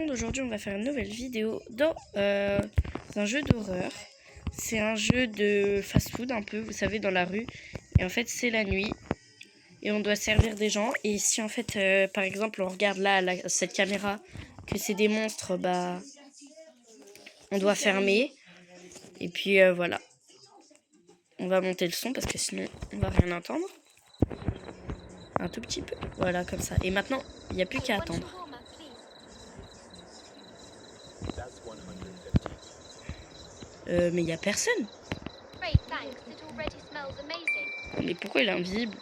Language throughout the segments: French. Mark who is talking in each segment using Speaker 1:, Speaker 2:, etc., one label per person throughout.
Speaker 1: Aujourd'hui, on va faire une nouvelle vidéo dans un jeu d'horreur. C'est un jeu de fast-food un peu, vous savez, dans la rue. Et en fait, c'est la nuit. Et on doit servir des gens. Et si en fait, par exemple, on regarde là, cette caméra, que c'est des monstres, bah, on doit fermer. Et puis voilà. On va monter le son parce que sinon, on va rien entendre. Un tout petit peu. Voilà, comme ça. Et maintenant, il n'y a plus qu'à attendre. Mais il n'y a personne. Mais pourquoi il est invisible?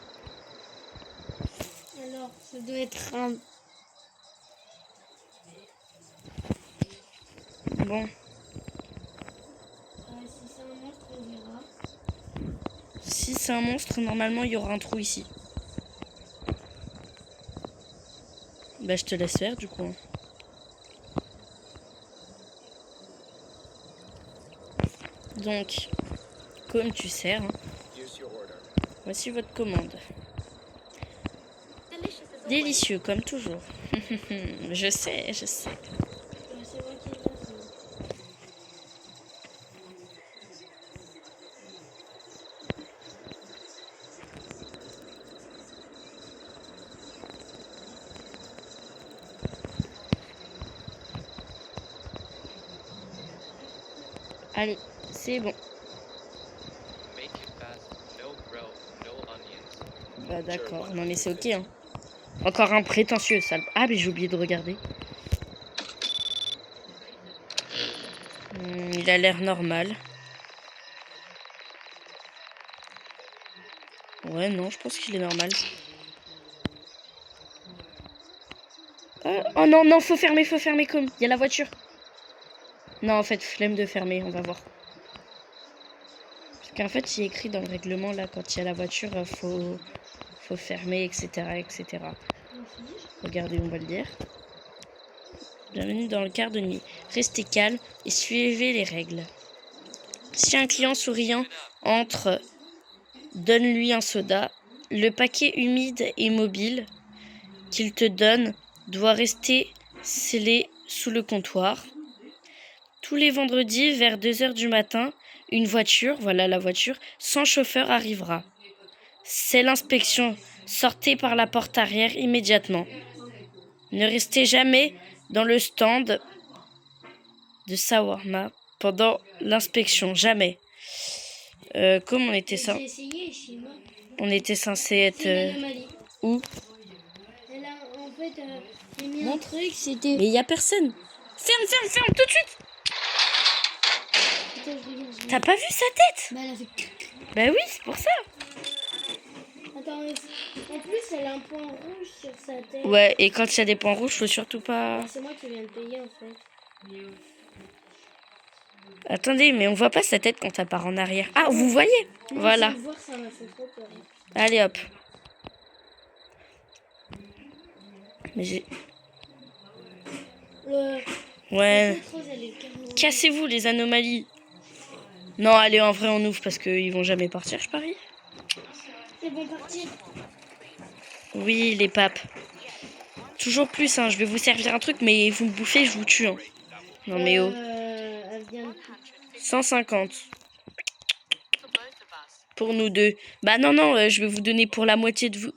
Speaker 2: Alors, ça doit être un...
Speaker 1: Bon.
Speaker 2: si c'est un monstre, on verra.
Speaker 1: Si c'est un monstre, normalement, il y aura un trou ici. Bah, je te laisse faire, du coup. Donc, comme tu sers, hein, voici votre commande. Délicieux, comme toujours. Je sais.
Speaker 2: C'est moi qui l'ai fait.
Speaker 1: Allez, c'est bon. Bah d'accord, non mais c'est ok. Hein. Encore un prétentieux, sale. Ah mais j'ai oublié de regarder. Il a l'air normal. Ouais, non, je pense qu'il est normal. Oh non, faut fermer comme. Il y a la voiture. Non, en fait, flemme de fermer, on va voir. Parce qu'en fait, il est écrit dans le règlement, là, quand il y a la voiture, faut fermer, etc. Regardez, on va le dire. Bienvenue dans le quart de nuit. Restez calme et suivez les règles. Si un client souriant entre, donne-lui un soda. Le paquet humide et mobile qu'il te donne doit rester scellé sous le comptoir. Tous les vendredis, vers 2h du matin, une voiture, voilà la voiture, sans chauffeur arrivera. C'est l'inspection. Sortez par la porte arrière immédiatement. Ne restez jamais dans le stand de shawarma pendant l'inspection, jamais. Comme on était
Speaker 2: J'ai essayé chez moi.
Speaker 1: on était censé être
Speaker 2: C'est une anomalie.
Speaker 1: où?
Speaker 2: Elle a, en fait, j'ai mis un truc, c'était...
Speaker 1: Mais il y a personne. Ferme tout de suite.
Speaker 2: Attends, je regarde.
Speaker 1: T'as pas vu sa tête?
Speaker 2: Bah, elle a fait...
Speaker 1: Bah oui, c'est pour ça.
Speaker 2: Attends, en plus, elle a un point rouge sur sa tête.
Speaker 1: Ouais, et quand il y a des points rouges, faut surtout pas...
Speaker 2: C'est moi qui viens de payer, en fait.
Speaker 1: Attendez, mais on voit pas sa tête quand ça part en arrière. Ah, vous voyez? Voilà.
Speaker 2: Je viens de voir, ça m'a fait trop peur.
Speaker 1: Allez, hop. Mais j'ai... Ouais. Cassez-vous, les anomalies. Non, allez, en vrai, on ouvre parce qu'ils vont jamais partir, je parie.
Speaker 2: Ils vont partir.
Speaker 1: Oui, les papes. Toujours plus, hein. Je vais vous servir un truc, mais vous me bouffez, je vous tue. Hein. Non, mais oh.
Speaker 2: Elle vient de...
Speaker 1: 150. Pour nous deux. Bah non, je vais vous donner pour la moitié de vous.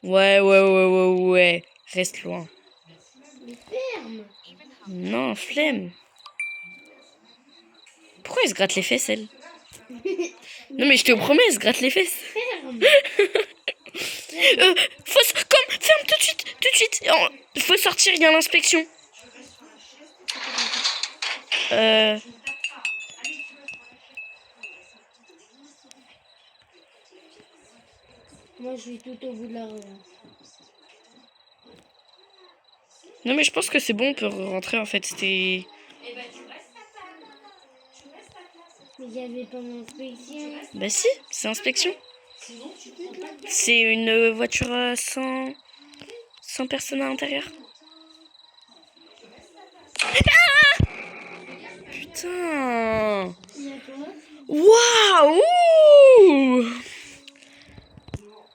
Speaker 1: Ouais. Reste loin.
Speaker 2: Mais ferme.
Speaker 1: Non, flemme. Pourquoi elle se gratte les fesses, elle? Non, mais je te promets, elle se gratte les fesses.
Speaker 2: Ferme.
Speaker 1: Ferme tout de suite. Il faut sortir, il y a l'inspection.
Speaker 2: Moi, je suis tout au bout de la rue.
Speaker 1: Non, mais je pense que c'est bon, on peut rentrer en fait. C'était.
Speaker 2: Mais il n'y avait pas d'inspection.
Speaker 1: Bah si, c'est inspection. C'est une voiture sans personne à l'intérieur. Ah putain. Waouh.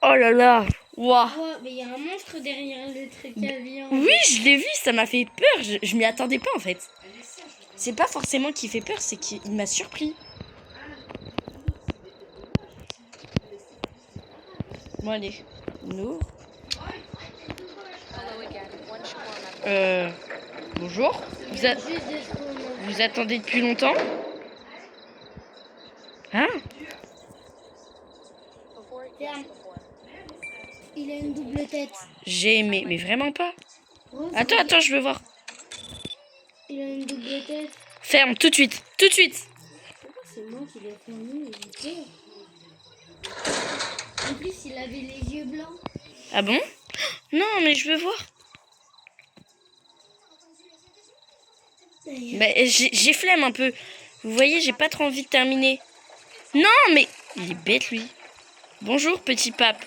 Speaker 1: Oh là là. Ouah.
Speaker 2: Oh, mais il y a un monstre derrière le truc à viande.
Speaker 1: Oui, je l'ai vu, ça m'a fait peur. Je m'y attendais pas en fait. C'est pas forcément qu'il fait peur, c'est qu'il m'a surpris. Bon, allez. Nous. Bonjour.
Speaker 2: Juste de spawn.
Speaker 1: Vous attendez depuis longtemps? Hein?
Speaker 2: Ferme. Il a une double tête.
Speaker 1: J'ai aimé, mais vraiment pas.
Speaker 2: Rose,
Speaker 1: Attends, je veux voir.
Speaker 2: Il a une double tête.
Speaker 1: Ferme, tout de suite, tout de suite.
Speaker 2: Pourquoi c'est moi qui l'ai fermé? J'ai peur. En plus, il avait les yeux blancs.
Speaker 1: Ah bon? Non, mais je veux voir. Bah, j'ai flemme un peu. Vous voyez, j'ai pas trop envie de terminer. Non, mais il est bête, lui. Bonjour, petit pape.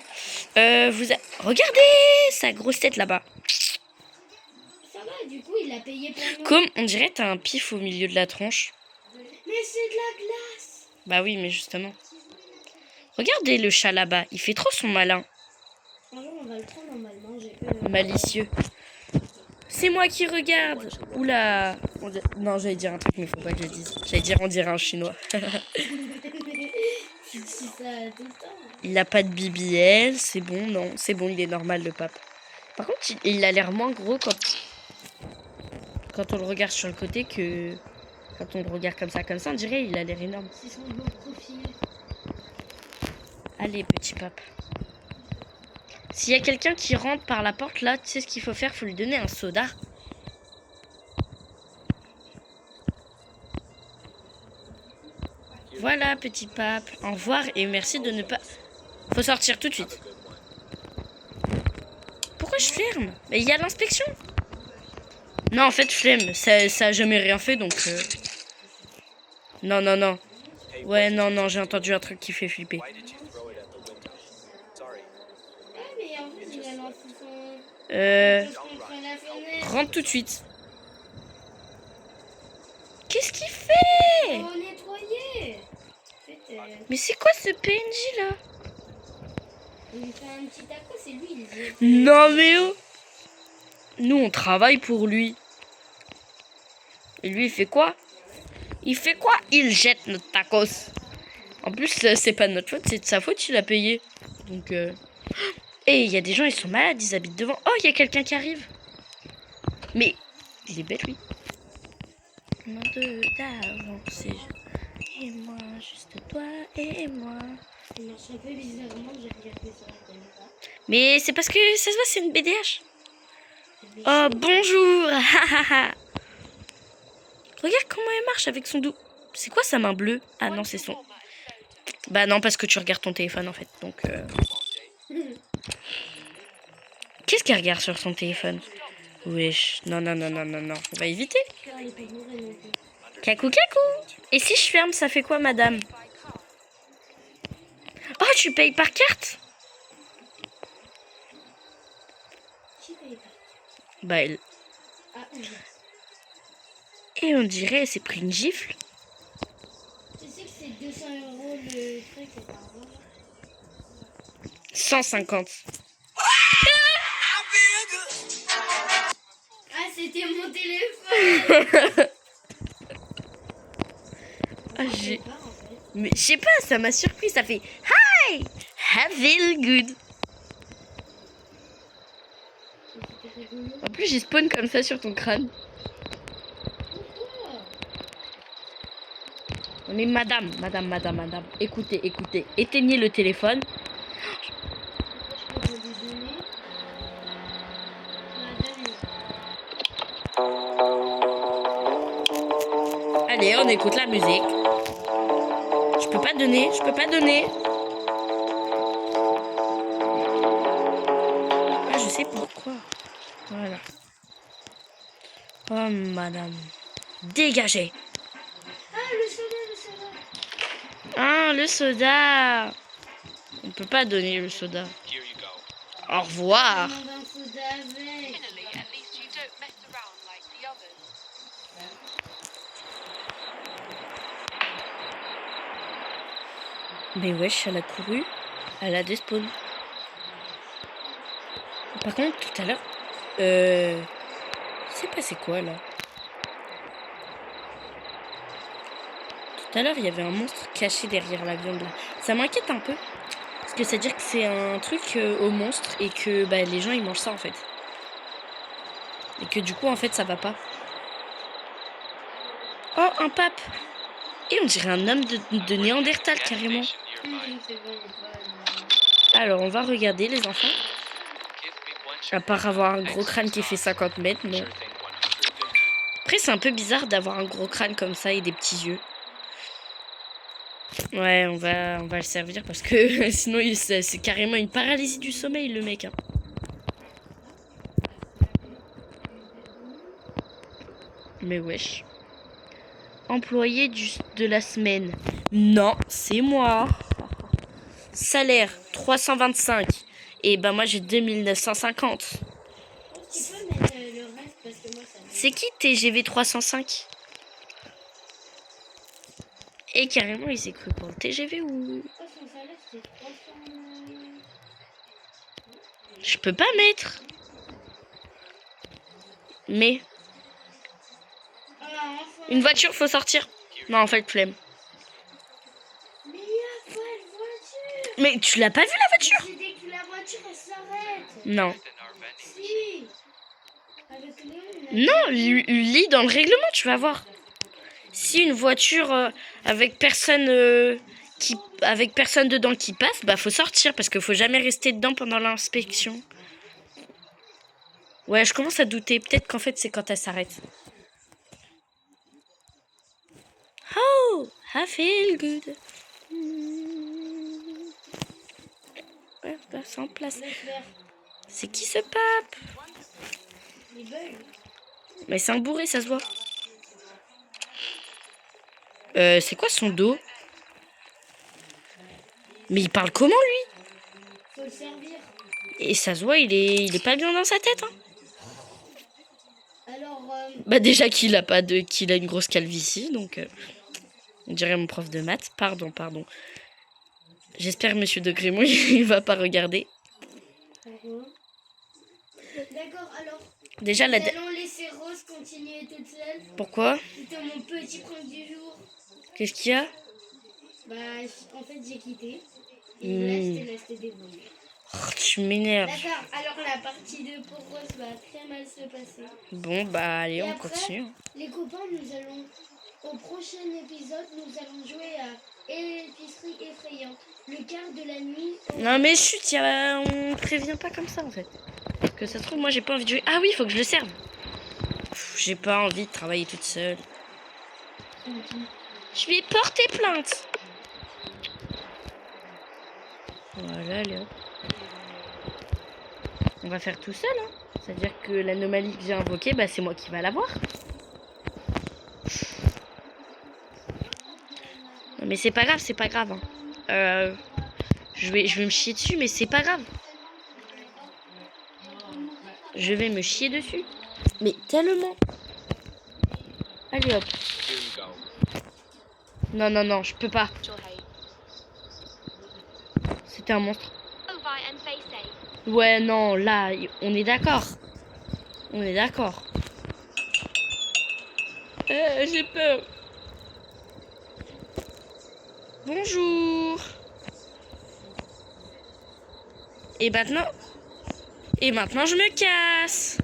Speaker 1: Regardez sa grosse tête là-bas.
Speaker 2: Ça va, du coup, il a payé pour moi.
Speaker 1: Comme on dirait t'as un pif au milieu de la tronche.
Speaker 2: Mais c'est de la glace.
Speaker 1: Bah oui, mais justement. Regardez le chat là-bas. Il fait trop son malin.
Speaker 2: Un jour, on va le prendre normalement. J'ai peur.
Speaker 1: Malicieux. C'est moi qui regarde. Oula. Non, j'allais dire un truc, mais faut pas que je le dise. J'allais dire on dirait un chinois.
Speaker 2: Tu dis ça tout le temps.
Speaker 1: Il a pas de BBL, c'est bon, non. C'est bon, il est normal, le pape. Par contre, il a l'air moins gros quand on le regarde sur le côté que quand on le regarde comme ça, on dirait il a l'air énorme.
Speaker 2: C'est son beau profil.
Speaker 1: Allez, petit pape. S'il y a quelqu'un qui rentre par la porte, là, tu sais ce qu'il faut faire? Faut lui donner un soda. Voilà, petit pape. Au revoir et merci de ne pas... Faut sortir tout de suite. Pourquoi je ferme? Mais il y a l'inspection. Non, en fait, flemme. Ça a jamais rien fait, donc... Non. Ouais, non, j'ai entendu un truc qui fait flipper.
Speaker 2: Ah, mais en fait, il a lancé son... contre la fenêtre.
Speaker 1: Rentre tout de suite. Qu'est-ce qu'il fait?
Speaker 2: Oh, nettoyer. En fait,
Speaker 1: Mais c'est quoi ce PNJ, là?
Speaker 2: il lui fait un petit taco, c'est lui, il dit.
Speaker 1: Non, mais oh! Nous, on travaille pour lui. Et lui, il fait quoi? Il fait quoi? Il jette notre tacos. En plus, c'est pas de notre faute, c'est de sa faute, il a payé. Donc, Et il y a des gens, ils sont malades, ils habitent devant. Oh, il y a quelqu'un qui arrive. Mais, il est bête, lui. Main d'avancer. Et moi, juste toi et moi.
Speaker 2: Il marche un peu bizarrement, j'ai regardé sur la caméra.
Speaker 1: Mais c'est parce que ça se voit, c'est une BDH. Oh, bonjour. Regarde comment elle marche avec son dos. C'est quoi sa main bleue? Ah non, c'est son... Bah non, parce que tu regardes ton téléphone, en fait. Donc, Qu'est-ce qu'elle regarde sur son téléphone? Wesh, non. On va éviter.
Speaker 2: Ah, il est pas bourré non plus.
Speaker 1: Cacou. Et si je ferme, ça fait quoi, madame? Oh, tu payes par carte?
Speaker 2: Qui paye pas?
Speaker 1: Bah, elle...
Speaker 2: Ah,
Speaker 1: Et on dirait, elle s'est pris une gifle.
Speaker 2: tu sais que c'est 200 € le truc, c'est pas vrai.
Speaker 1: 150.
Speaker 2: Ah, c'était mon téléphone.
Speaker 1: Ah, j'ai...
Speaker 2: Pas, en fait.
Speaker 1: Mais je sais pas, ça m'a surpris, ça fait Hi! I feel good.
Speaker 2: C'était rigolo.
Speaker 1: En plus, j'ai spawn comme ça sur ton crâne.
Speaker 2: Pourquoi?
Speaker 1: Mais madame. Écoutez. Éteignez le téléphone.
Speaker 2: Je peux vous donner. Madame.
Speaker 1: Allez, on écoute la musique. Je peux pas donner. Ah, je sais pourquoi. Voilà. Oh, madame. Dégagez.
Speaker 2: Ah, le soda.
Speaker 1: Ah, le soda. On peut pas donner le soda. Au revoir.
Speaker 2: Je demande un soda avec.
Speaker 3: At least you don't mess around like the others.
Speaker 1: Mais wesh, elle a couru. Elle a despawn. Par contre, tout à l'heure, c'est passé quoi là? Tout à l'heure, il y avait un monstre caché derrière la viande là. Ça m'inquiète un peu. Parce que ça veut dire que c'est un truc au monstre et que bah, les gens ils mangent ça en fait. Et que du coup, en fait, ça va pas. Oh, un pape! Et on dirait un homme de Néandertal carrément.
Speaker 2: C'est bon,
Speaker 1: Alors, on va regarder les enfants. À part avoir un gros crâne qui fait 50 mètres, non. Après, c'est un peu bizarre d'avoir un gros crâne comme ça et des petits yeux. Ouais, on va le servir parce que sinon, c'est carrément une paralysie du sommeil, le mec. Hein. Mais wesh. Employé de la semaine. Non, c'est moi. Salaire 325. Et ben moi j'ai 2950.
Speaker 2: Tu peux mettre le reste parce que moi ça me...
Speaker 1: C'est qui TGV 305? Et carrément il s'est cru pour le TGV ou...
Speaker 2: Oh, son salaire c'est 300...
Speaker 1: Je peux pas mettre. Mais...
Speaker 2: Ah, enfin...
Speaker 1: Une voiture, faut sortir. Non, en fait, flemme.
Speaker 2: Mais il y a pas de voiture.
Speaker 1: Mais tu l'as pas vu la voiture?
Speaker 2: C'est dès que la voiture elle s'arrête.
Speaker 1: Non.
Speaker 2: Si. Avec Léon, on a...
Speaker 1: Non, lis dans le règlement, tu vas voir. Si une voiture avec personne dedans qui passe, bah faut sortir parce qu'il faut jamais rester dedans pendant l'inspection. Ouais, je commence à douter. Peut-être qu'en fait c'est quand elle s'arrête. Oh, I feel good. Ouais, bah c'est en place.
Speaker 2: Laisse faire.
Speaker 1: C'est qui ce pape?
Speaker 2: Il bug.
Speaker 1: Mais c'est un bourré, ça se voit. C'est quoi son dos? Mais il parle comment lui?
Speaker 2: Faut le servir.
Speaker 1: Et ça se voit, il est pas bien dans sa tête. Hein.
Speaker 2: Alors,
Speaker 1: Bah déjà qu'il a une grosse calvitie, donc on dirait mon prof de maths. Pardon. J'espère Monsieur de Grémont il va pas regarder.
Speaker 2: d'accord, alors,
Speaker 1: Déjà
Speaker 2: nous
Speaker 1: la.
Speaker 2: allons laisser Rose continuer toute seule.
Speaker 1: Pourquoi?
Speaker 2: C'était mon petit prank du jour.
Speaker 1: Qu'est-ce qu'il y a?
Speaker 2: Bah, en fait, j'ai quitté. Et là, je t'ai laissé débrouiller.
Speaker 1: Oh, tu m'énerves.
Speaker 2: D'accord, alors la partie 2 pour Rose va très mal se passer.
Speaker 1: Bon bah allez,
Speaker 2: Et
Speaker 1: on
Speaker 2: après,
Speaker 1: continue.
Speaker 2: les copains, nous allons, au prochain épisode, nous allons jouer à Épicerie effrayante. Le quart de la nuit.
Speaker 1: Non mais chut, on prévient pas comme ça en fait. Parce que ça se trouve, moi j'ai pas envie de jouer. Ah oui, il faut que je le serve. J'ai pas envie de travailler toute seule. Je vais porter plainte. Voilà, allez hop. On va faire tout seul, hein. C'est-à-dire que l'anomalie que j'ai invoquée, bah c'est moi qui va l'avoir. Non mais c'est pas grave, hein. Je vais me chier dessus, mais c'est pas grave. Je vais me chier dessus. Mais tellement. Allez hop. Non, je peux pas. C'était un monstre. Ouais, non, là, on est d'accord. J'ai peur. Bonjour. Et maintenant, je me casse.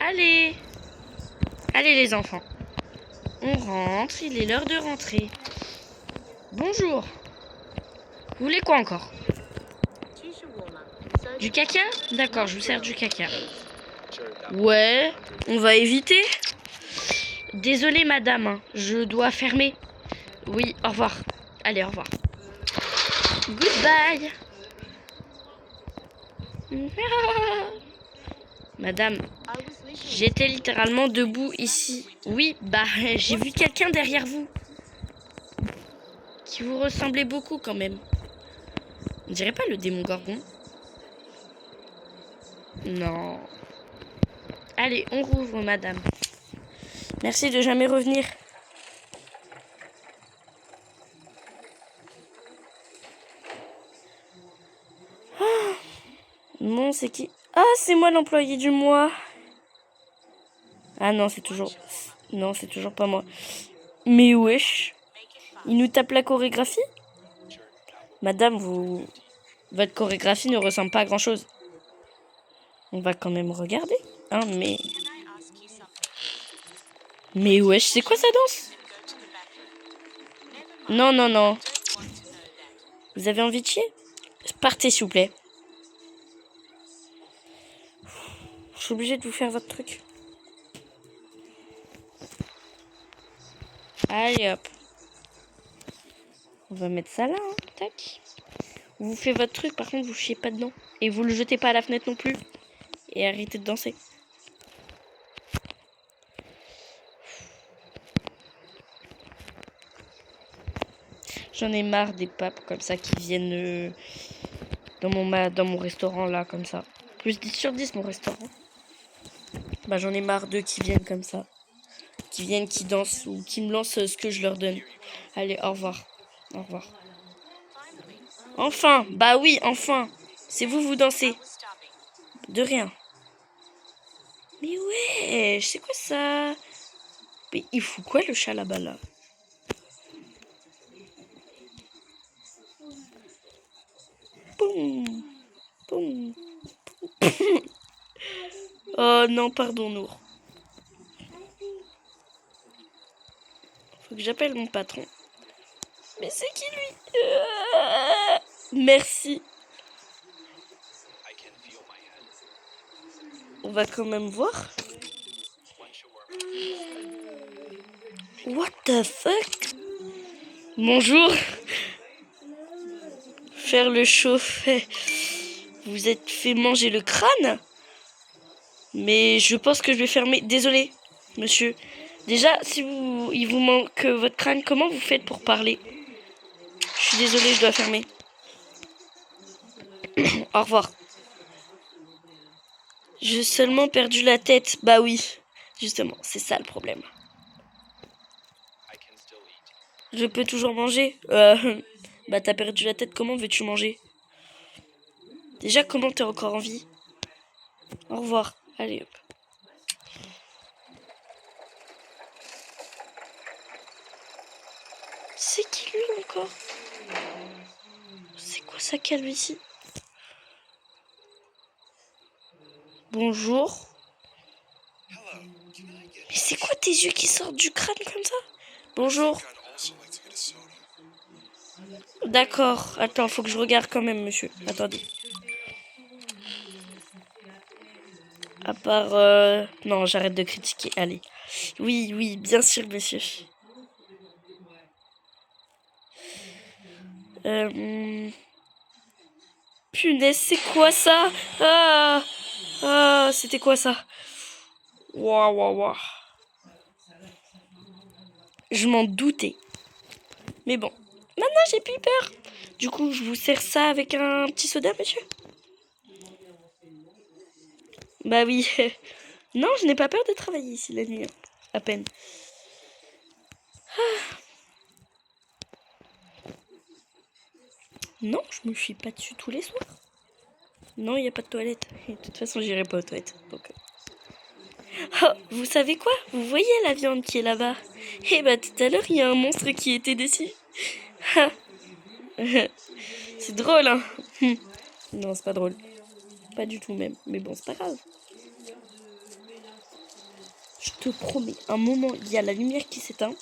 Speaker 1: Allez les enfants. On rentre, il est l'heure de rentrer. Bonjour. Vous voulez quoi encore? Du caca? D'accord, je vous sers du caca. Ouais, on va éviter. Désolée madame, hein, je dois fermer. Oui, au revoir. Allez, au revoir. Goodbye. Madame, j'étais littéralement debout ici. Oui, bah j'ai vu quelqu'un derrière vous. Qui vous ressemblait beaucoup quand même. On dirait pas le démon Gorgon? Non. Allez, on rouvre madame. Merci de jamais revenir. c'est qui? Ah, c'est moi l'employé du mois. Ah non, c'est toujours... Non, c'est toujours pas moi. Mais wesh. Il nous tape la chorégraphie? Madame, votre chorégraphie ne ressemble pas à grand-chose. On va quand même regarder. Hein, mais... Mais wesh, c'est quoi sa danse? Non, non, non. Vous avez envie de chier? Partez, s'il vous plaît. Je suis obligée de vous faire votre truc. Allez, hop. On va mettre ça là, hein. Tac. Vous faites votre truc, par contre, vous chiez pas dedans. Et vous le jetez pas à la fenêtre non plus. Et arrêtez de danser. J'en ai marre des papes comme ça qui viennent dans mon restaurant là, comme ça. Plus 10 sur 10 mon restaurant. Bah j'en ai marre d'eux qui viennent comme ça. Qui viennent, qui dansent ou qui me lancent ce que je leur donne. Allez, au revoir. Au revoir. Enfin, bah oui, enfin. C'est vous dansez. De rien. Mais ouais, c'est quoi ça? Mais il fout quoi le chat là-bas là? Boum. Boum. Oh non, pardon Nour. Faut que j'appelle mon patron. Mais c'est qui lui? Merci. On va quand même voir. What the fuck? Bonjour. Faire le chauffet. Vous êtes fait manger le crâne? Mais je pense que je vais fermer. Désolé, monsieur. Déjà, si il vous manque votre crâne, comment vous faites pour parler? Je suis désolée, je dois fermer. Au revoir. J'ai seulement perdu la tête. Bah oui, justement, c'est ça le problème. Je peux toujours manger. Bah t'as perdu la tête, comment veux-tu manger? Déjà, comment t'es encore en vie? Au revoir. Allez, hop. C'est qui lui encore? C'est quoi sa calvitie? Bonjour. Mais c'est quoi tes yeux qui sortent du crâne comme ça? Bonjour. D'accord. Attends, faut que je regarde quand même, monsieur. Attendez. À part... Non, j'arrête de critiquer. Allez. Oui, oui, bien sûr, monsieur. Punaise, c'est quoi ça? Ah, c'était quoi ça? Waouh, waouh, waouh. Je m'en doutais. Mais bon, maintenant j'ai plus peur. Du coup, je vous sers ça avec un petit soda, monsieur? Bah oui. Non, je n'ai pas peur de travailler ici la nuit. À peine. Non, je me chie pas dessus tous les soirs. Non, il n'y a pas de toilette. Et de toute façon, j'irai pas aux toilettes. Donc... Oh, vous savez quoi? Vous voyez la viande qui est là-bas? Eh bah, tout à l'heure, il y a un monstre qui était dessus. C'est drôle, hein? Non, c'est pas drôle. Pas du tout même. Mais bon, c'est pas grave. Je te promets, un moment, il y a la lumière qui s'éteint.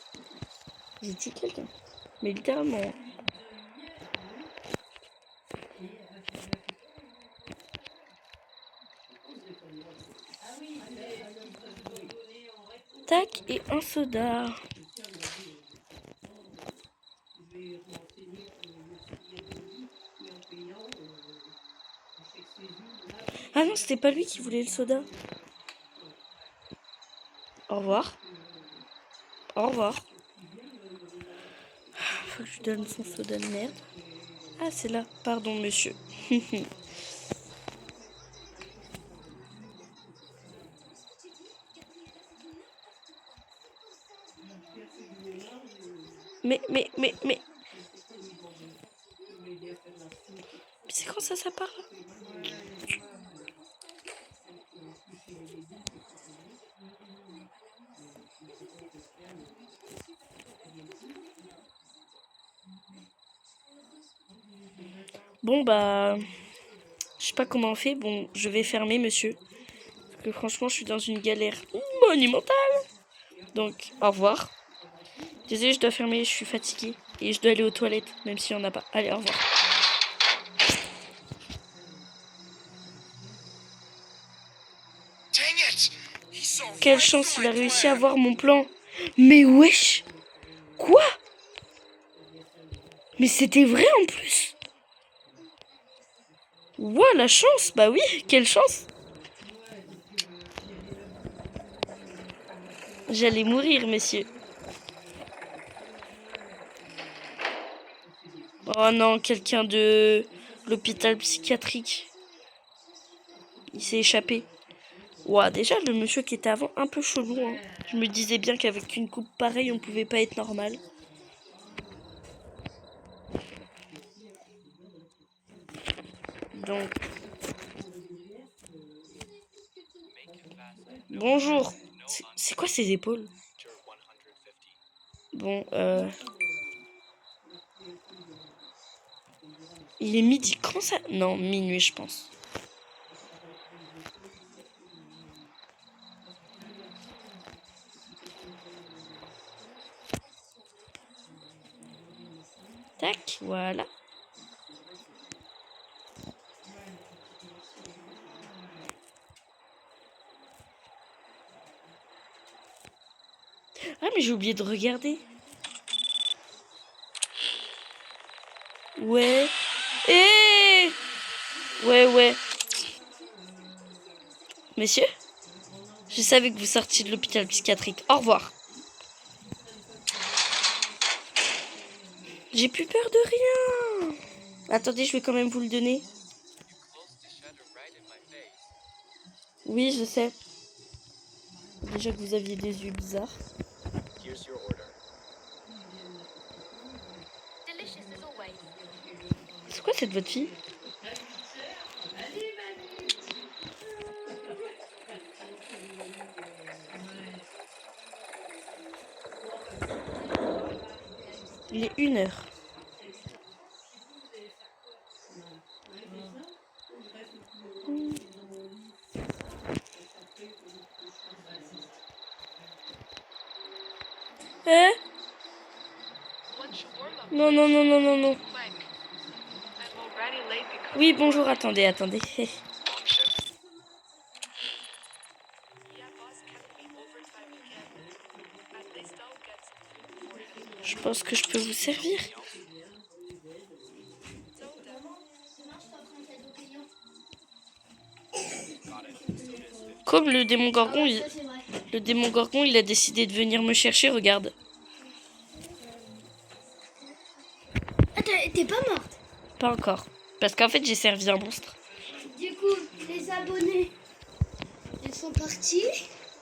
Speaker 1: Je tue quelqu'un. Mais littéralement. Tac, et un soda. Ah non, c'était pas lui qui voulait le soda. Au revoir. Au revoir. Faut que je lui donne son soda de merde. Ah, c'est là. Pardon, monsieur. mais... C'est quand ça part là? Bon, bah... Je sais pas comment on fait. Bon, je vais fermer, monsieur. Parce que franchement, je suis dans une galère monumentale. Donc, au revoir. Désolé, je dois fermer, je suis fatiguée. Et je dois aller aux toilettes, même s'il n'y en a pas. Allez, au revoir. Quelle chance, il a réussi à voir mon plan. Mais wesh! Quoi? Mais c'était vrai en plus! Ouah, la chance! Bah oui, quelle chance! J'allais mourir, messieurs. Oh non, quelqu'un de l'hôpital psychiatrique. Il s'est échappé. Ouah, déjà, le monsieur qui était avant, un peu chelou. Hein. Je me disais bien qu'avec une coupe pareille, on pouvait pas être normal. Donc... Bonjour. C'est quoi ces épaules? Bon, il est midi. Quand ça? Non, minuit, je pense. Tac, voilà. Ah, mais j'ai oublié de regarder. Ouais. Ouais. Messieurs, je savais que vous sortiez de l'hôpital psychiatrique. Au revoir. J'ai plus peur de rien. Attendez, je vais quand même vous le donner. Oui, je sais. Déjà que vous aviez des yeux bizarres. C'est quoi cette votre fille? Il est 1h. Eh? Non. Oui, bonjour, attendez. Je pense que je peux vous servir. Comme le démon Gorgon, il a décidé de venir me chercher, regarde.
Speaker 2: Ah, t'es pas morte?
Speaker 1: Pas encore. Parce qu'en fait, j'ai servi un monstre.
Speaker 2: Du coup, les abonnés, ils sont partis?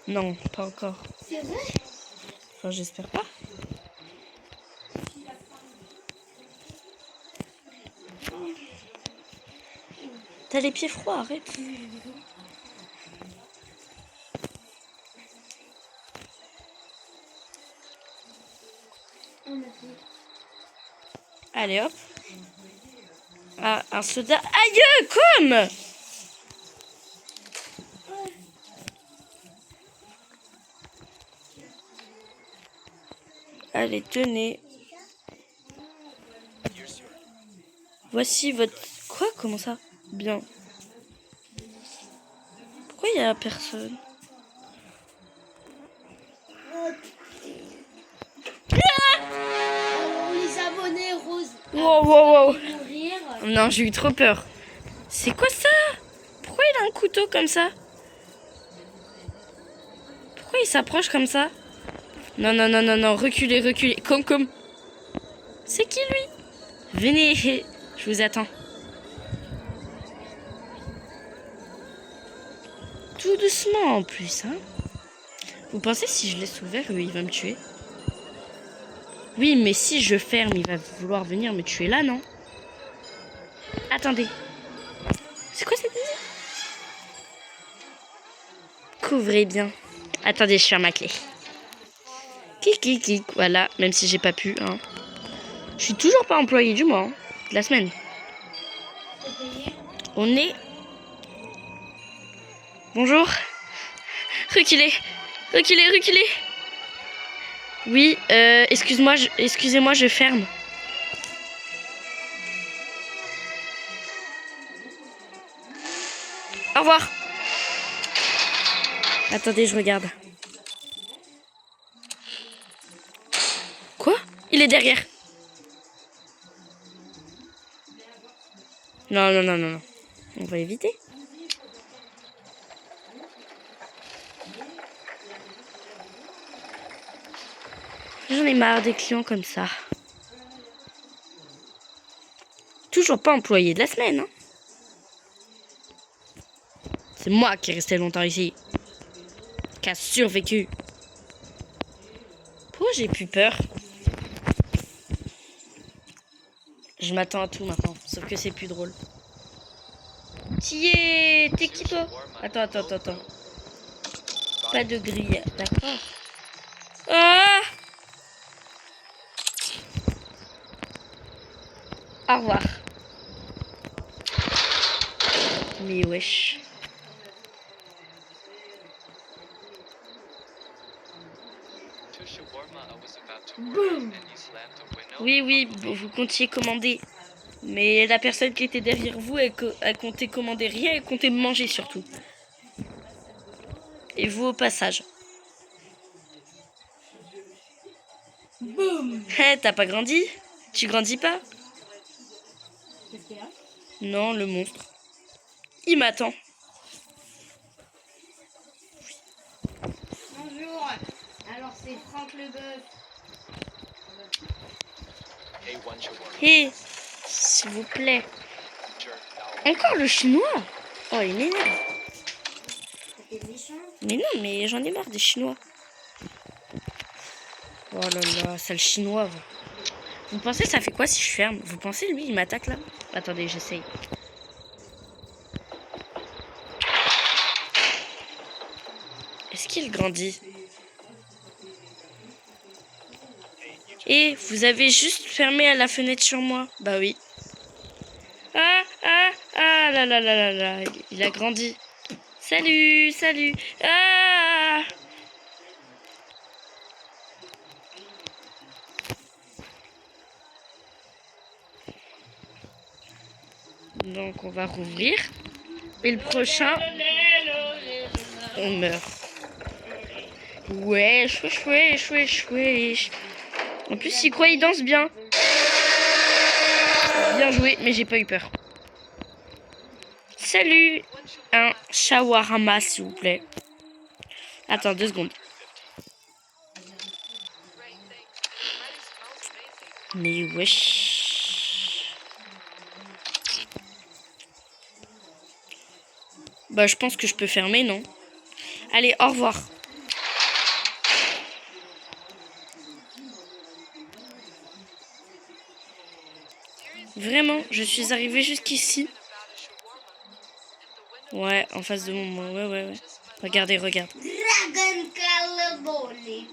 Speaker 1: Non, pas encore.
Speaker 2: C'est vrai?
Speaker 1: Enfin, j'espère pas. T'as les pieds froids, arrête. Allez, hop. Ah, un soda. Aïe, comme! Allez, tenez. Voici votre... Quoi? Comment ça? Bien. Pourquoi il y a personne?
Speaker 2: Les abonnés roses.
Speaker 1: Wow.
Speaker 2: Mourir.
Speaker 1: Non, j'ai eu trop peur. C'est quoi ça? Pourquoi il a un couteau comme ça? Pourquoi il s'approche comme ça? Non, reculez. Comme. C'est qui lui? Venez, je vous attends. Tout doucement en plus, hein. Vous pensez si je laisse ouvert, il va me tuer? Oui, mais si je ferme, il va vouloir venir me tuer là, non? Attendez. C'est quoi cette musique? Couvrez bien. Attendez, je ferme ma clé. Kik. Voilà, même si j'ai pas pu, hein. Je suis toujours pas employé du mois, hein, de la semaine. On est... Bonjour. Reculez. Reculez, reculez. Oui, excusez-moi, je ferme. Au revoir. Attendez, je regarde. Quoi? Il est derrière. Non, non, non, non, non. On va éviter. J'en ai marre des clients comme ça. Toujours pas employé de la semaine. Hein. C'est moi qui est resté longtemps ici. Qui a survécu. Pourquoi j'ai plus peur? Je m'attends à tout maintenant. Sauf que c'est plus drôle. Tiens, t'es qui toi? Attends. Pas de grille. D'accord. Ah! Au revoir. Mais wesh. Oui, vous comptiez commander. Mais la personne qui était derrière vous, elle comptait commander rien, elle comptait manger surtout. Et vous au passage.
Speaker 2: Boum.
Speaker 1: Hé, t'as pas grandi? Tu grandis pas?
Speaker 2: Qu'est-ce qu'il y a?
Speaker 1: Non, le monstre. Il m'attend.
Speaker 2: Bonjour. Alors c'est Franck Leboeuf.
Speaker 1: Hé, s'il vous plaît. Encore le chinois? Oh, il m'énerve.
Speaker 2: T'es méchant.
Speaker 1: Mais non, mais j'en ai marre des chinois. Oh là là, sale chinois. Vous pensez ça fait quoi si je ferme? Vous pensez lui il m'attaque là? Attendez, j'essaye. Est-ce qu'il grandit? Et vous avez juste fermé à la fenêtre sur moi? Bah oui. Ah là là là là là. Il a grandi. Salut. Ah! Donc on va rouvrir. Et le prochain, on meurt. Wesh. En plus, il croit il danse bien. Bien joué, mais j'ai pas eu peur. Salut. Un shawarma, s'il vous plaît. Attends, 2 secondes. Mais wesh. Bah, je pense que je peux fermer, non? Allez, au revoir. Vraiment, je suis arrivée jusqu'ici. Ouais, en face de mon... Ouais. Regardez.
Speaker 2: Dragon Calaboli.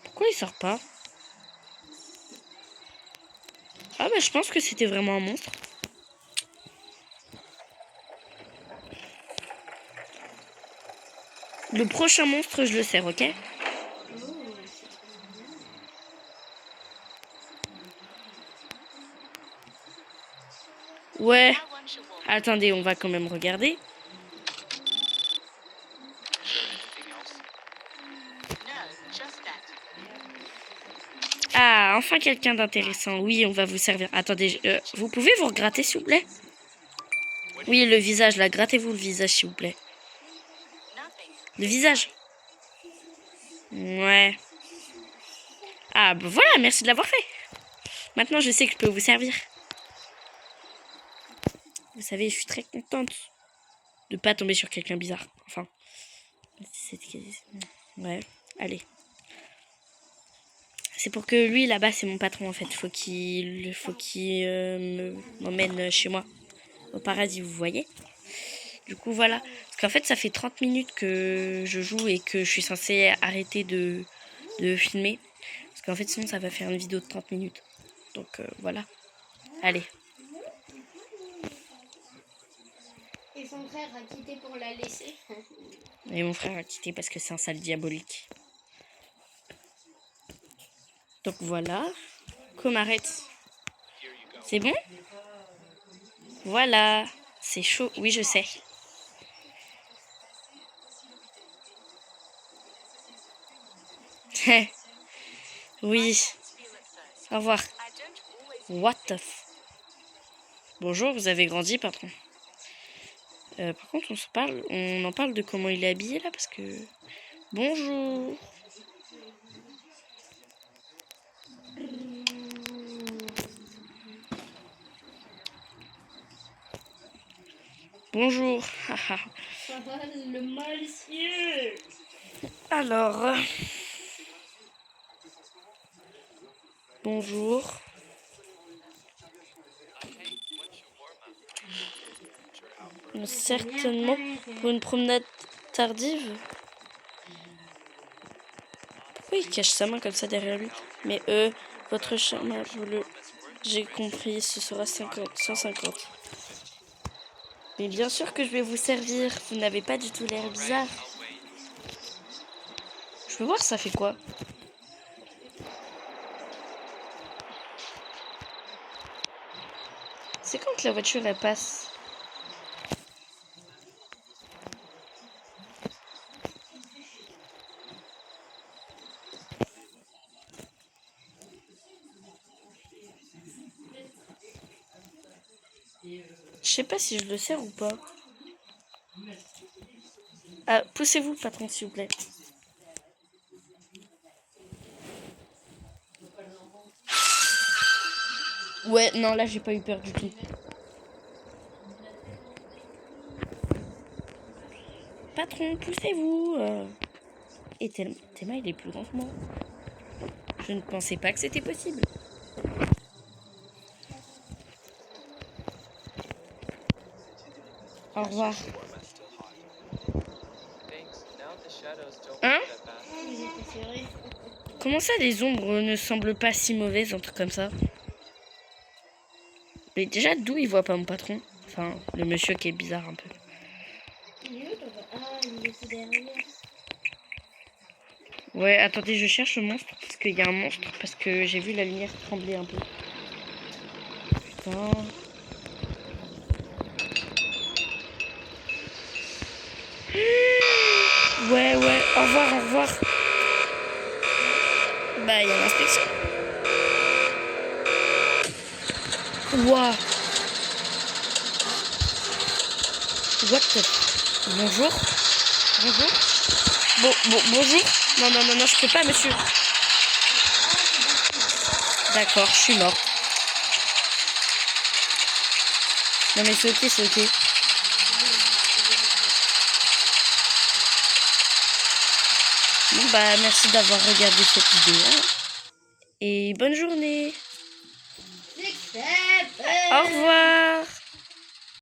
Speaker 1: Pourquoi il sort pas? Ah bah je pense que c'était vraiment un monstre. Le prochain monstre, je le sers, ok? Ouais. Attendez, on va quand même regarder. Ah, enfin quelqu'un d'intéressant. Oui, on va vous servir. Attendez, vous pouvez vous regratter, s'il vous plaît? Oui, le visage, là. Grattez-vous le visage, s'il vous plaît. Le visage. Ouais. Ah, bah voilà, merci de l'avoir fait. Maintenant, je sais que je peux vous servir. Vous savez, je suis très contente de pas tomber sur quelqu'un bizarre. Enfin, ouais, allez. C'est pour que lui, là-bas, c'est mon patron, en fait. Faut qu'il m'emmène chez moi, au paradis, vous voyez. Du coup, voilà. Parce qu'en fait, ça fait 30 minutes que je joue et que je suis censée arrêter de filmer. Parce qu'en fait, sinon, ça va faire une vidéo de 30 minutes. Donc, voilà. Allez.
Speaker 2: Et son frère a quitté pour la laisser.
Speaker 1: Et mon frère a quitté parce que c'est un sale diabolique. Donc, voilà. Comme arrête. C'est bon? Voilà. C'est chaud. Oui, je sais. Oui. Au revoir. What the f... Bonjour, vous avez grandi, patron. Par contre, on en parle de comment il est habillé là, parce que... Bonjour. Bonjour.
Speaker 2: Le malicieux.
Speaker 1: Alors... Bonjour. Certainement pour une promenade tardive. Pourquoi il cache sa main comme ça derrière lui? Mais votre chemin bleu, j'ai compris, ce sera 150. Mais bien sûr que je vais vous servir. Vous n'avez pas du tout l'air bizarre. Je peux voir ça fait quoi? C'est quand que la voiture elle passe? Je sais pas si je le sers ou pas. Ah, poussez-vous, patron, s'il vous plaît. Ouais, non, là, j'ai pas eu peur du tout. Patron, poussez-vous. Et Thelma, il est plus grand que moi. Je ne pensais pas que c'était possible. Au revoir. Hein? Comment ça, les ombres ne semblent pas si mauvaises, un truc comme ça? Mais déjà, d'où il voit pas mon patron? Enfin, le monsieur qui est bizarre un peu.
Speaker 2: Il est où, toi? Ah, il est derrière.
Speaker 1: Ouais, attendez, je cherche le monstre. Parce qu'il y a un monstre. Parce que j'ai vu la lumière trembler un peu. Putain. Ouais, au revoir. Bah, il y a l'inspection. Waouh. What the... Bonjour. Bonjour. Non, je peux pas, monsieur. D'accord, je suis mort. Non, mais c'est ok. Bon, bah, merci d'avoir regardé cette vidéo. Et bonne journée. Au revoir.